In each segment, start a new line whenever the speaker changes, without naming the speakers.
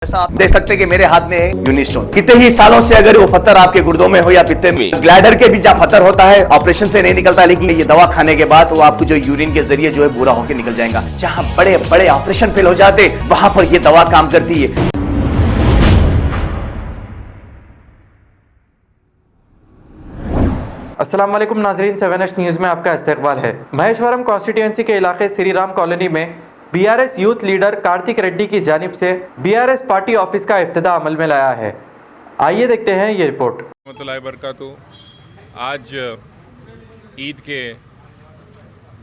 जैसा आप देख सकते हैं कि मेरे हाथ में है यूनिस्टोन। कितने ही सालों से अगर वो पत्थर आपके गुर्दों में हो या पित्ते में, ग्लैडर के भी जहाँ पत्थर होता है ऑपरेशन से नहीं निकलता, लेकिन ये दवा खाने के बाद वो आपको जो यूरिन के जरिए जो है पूरा होकर निकल जाएगा। जहाँ बड़े बड़े ऑपरेशन फेल हो जाते वहां पर ये दवा काम करती है।
अस्सलाम वालेकुम नाजरीन, 7H न्यूज़ में आपका इस्तकबाल है। महेश्वरम कॉन्स्टिट्यूंसी के इलाके श्री राम कॉलोनी में BRS youth leader Kartik Reddy की जानिब से बीआरएस पार्टी ऑफिस का इफ्तिताह अमल में लाया है। आइए देखते हैं ये रिपोर्ट।
बरकातहू। आज ईद के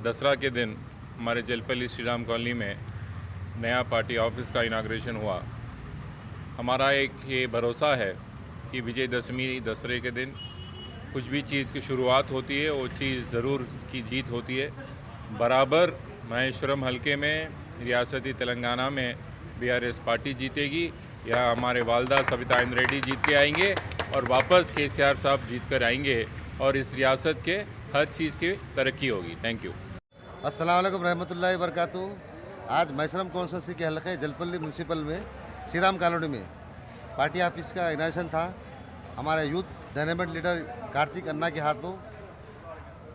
दसरा के दिन हमारे जलपल्ली श्री राम कॉलोनी में नया पार्टी ऑफिस का इनाग्रेशन हुआ। हमारा एक ये भरोसा है कि विजयदशमी दसरे के दिन कुछ भी चीज़ की शुरुआत होती है वो चीज़ ज़रूर की जीत होती है। बराबर महेश्वरम हलके में रियासती तेलंगाना में बीआरएस पार्टी जीतेगी या हमारे वालदा सविता इंद्र रेड्डी जीत के आएंगे और वापस केसीआर साहब जीत कर आएंगे और इस रियासत के हर चीज़ की तरक्की होगी। Thank you.
अस्सलाम वालेकुम रहमतुल्लाहि बरकातहू। आज महेश्वरम कॉन्स्टिट्यूंसी के हलके जलपल्ली म्यूनसिपल में श्री राम कॉलोनी में पार्टी ऑफिस का इनाग्रेशन था। हमारे यूथ डायनेमिक लीडर कार्तिक अन्ना के हाथों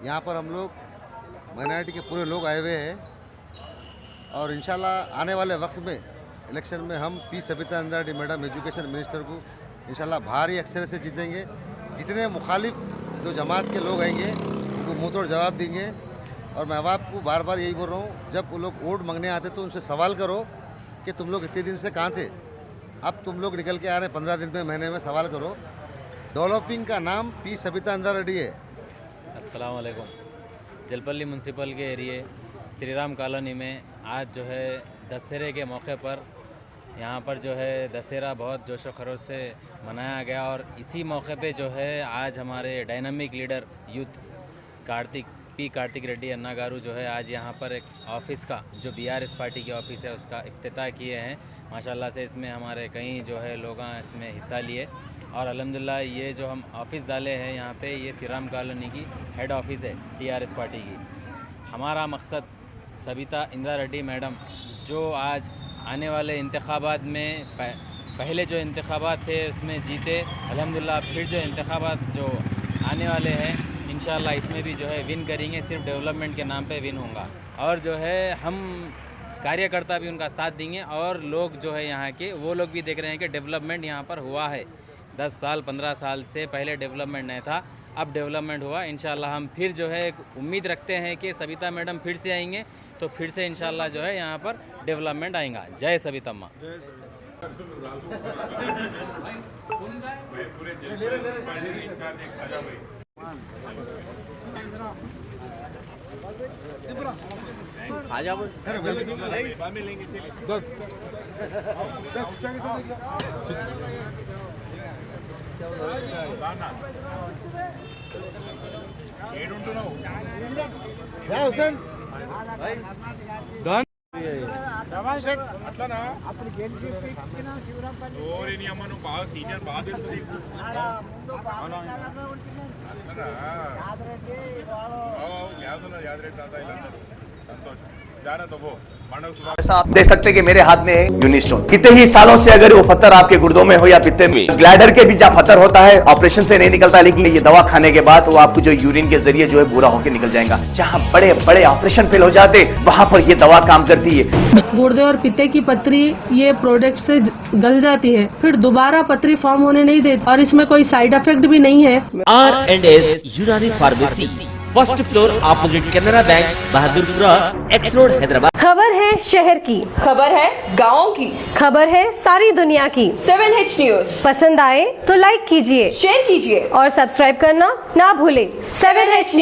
यहाँ पर हम लोग माइनॉरिटी के पूरे लोग आए हुए हैं और इंशाल्लाह आने वाले वक्त में इलेक्शन में हम P Savita Indira Reddy madam education minister को इंशाल्लाह भारी अक्सर से जीतेंगे। जितने मुखालिफ जो जमात के लोग आएंगे उनको मुँह तोड़ जवाब देंगे। और मैं आपको बार बार यही बोल रहा हूँ, जब वो लोग वोट मांगने आते तो उनसे सवाल करो कि तुम लोग इतने दिन से कहाँ थे, अब तुम लोग निकल के आ रहे 15 दिन में, महीने में। सवाल करो। डेवलपिंग का नाम पी सविता इंद्रा रेड्डी है।
अस्सलाम वालेकुम। जलपल्ली म्यूनसिपल के एरिए श्री राम कॉलोनी में आज जो है दशहरे के मौके पर यहाँ पर जो है दशहरा बहुत जोश व खरोश से मनाया गया और इसी मौके पे जो है आज हमारे dynamic leader youth Karthik Reddy Anna garu जो है आज यहाँ पर एक ऑफ़िस का जो बीआरएस पार्टी की ऑफ़िस है उसका इफ्तिताह किए हैं। माशाल्लाह से इसमें हमारे कई जो है लोग इसमें हिस्सा लिए और अल्हम्दुलिल्लाह ये जो हम ऑफ़िस डाले हैं यहाँ पे ये श्री राम कॉलोनी की हेड ऑफ़िस है टीआरएस पार्टी की। हमारा मकसद सविता इंद्रा रेड्डी मैडम जो आज आने वाले इंतखाबात में पहले जो इंतखाबात थे उसमें जीते, अल्हम्दुलिल्लाह फिर जो इंतखाबात जो आने वाले हैं इंशाल्लाह इसमें भी जो है विन करेंगे। सिर्फ डेवलपमेंट के नाम पे विन होगा और जो है हम कार्यकर्ता भी उनका साथ देंगे और लोग जो है यहाँ के वो लोग भी देख रहे हैं कि डेवलपमेंट यहाँ पर हुआ है। 10 साल 15 साल से पहले डेवलपमेंट नहीं था, अब डेवलपमेंट हुआ। इंशाल्लाह हम फिर जो है एक उम्मीद रखते हैं कि सविता मैडम फिर से आएंगे तो फिर से इंशाल्लाह जो है यहाँ पर डेवलपमेंट आएगा। जय सवितम्मा।
అట్లనా అప్పుడు గెలిచి ఇచ్చిన శివరాంపల్లి ఓరిని అమ్మ నువ్వు బాగా సీనియర్ బాగా తెలుసు నీకు ముందు బాగా ఉంటున్నాను యాదరెడ్డి యాదరెడ్డి తాత ఇలా సంతోషం जाना तो वो
जैसा आप देख सकते हैं कि मेरे हाथ में है यूनिस्टोन। कितने ही सालों से अगर वो पत्थर आपके गुर्दों में हो या पित्ते में, ग्लैडर के भी जहाँ पत्थर होता है ऑपरेशन से नहीं निकलता, लेकिन ये दवा खाने के बाद वो आपको जो यूरिन के जरिए जो है पूरा होकर निकल जाएगा। जहाँ बड़े बड़े ऑपरेशन फेल हो जाते वहां पर ये दवा काम करती है।
गुर्दे और पित्ते की पथरी ये प्रोडक्ट से गल जाती है, फिर दोबारा पथरी फॉर्म होने नहीं देती और इसमें कोई साइड इफेक्ट भी नहीं है।
R&S यूनानी pharmacy, first floor opposite Canara bank, Bahadurpura x road, Hyderabad.
खबर है शहर की, खबर है गाँव की, खबर है सारी दुनिया की। 7H न्यूज़ पसंद आए तो लाइक कीजिए, शेयर कीजिए और सब्सक्राइब करना ना भूले। 7H news.